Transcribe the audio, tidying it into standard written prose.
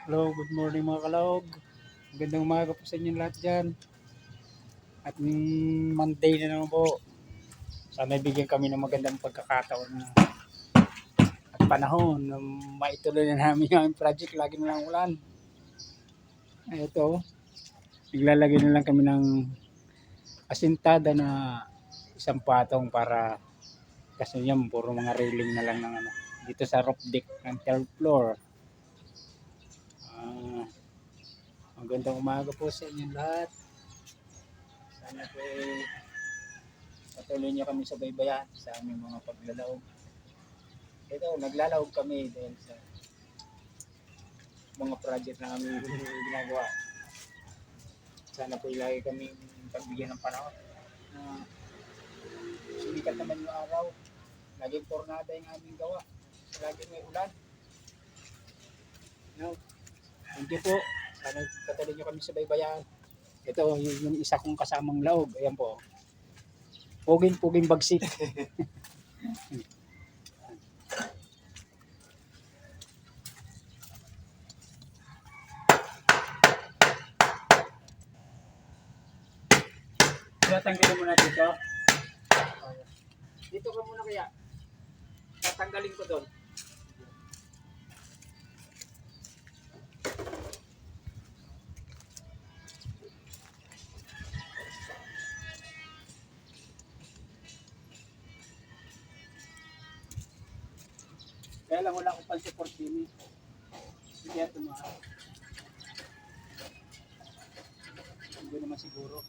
Hello, good morning mga kalawog. Magandang umaga po sa inyo lahat dyan. At Monday na naman po. Sana bigyan kami ng magandang pagkakataon at panahon na maituloy na namin yung project. Lagi na lang ulan. Ito, naglalagay na lang kami ng asintada na isang patong para kasi yan, puro mga railing na lang ng ano. Dito sa roof deck ng third floor. Magandang umaga po sa inyo lahat. Sana po patuloy niyo kami sa baybayan sa aming mga paglalaog. Ito, naglalaog kami dahil sa mga project na kami ginagawa. Sana po ilagay kami pagbigyan ng panahon. Sumikat naman yung araw. Laging tornada yung aming gawa. Laging may ulan. No? Thank you po. Sana patuloy niyo kami sa baybayan. Ito, yung isa kong kasamang laog. Ayan po. Puging bagsik. Tatanggalin mo na dito. Dito ka muna kaya. Tatanggalin ko doon. Kaya lang wala akong pang-support din. Hindi yan tumahan. Hindi naman siguro.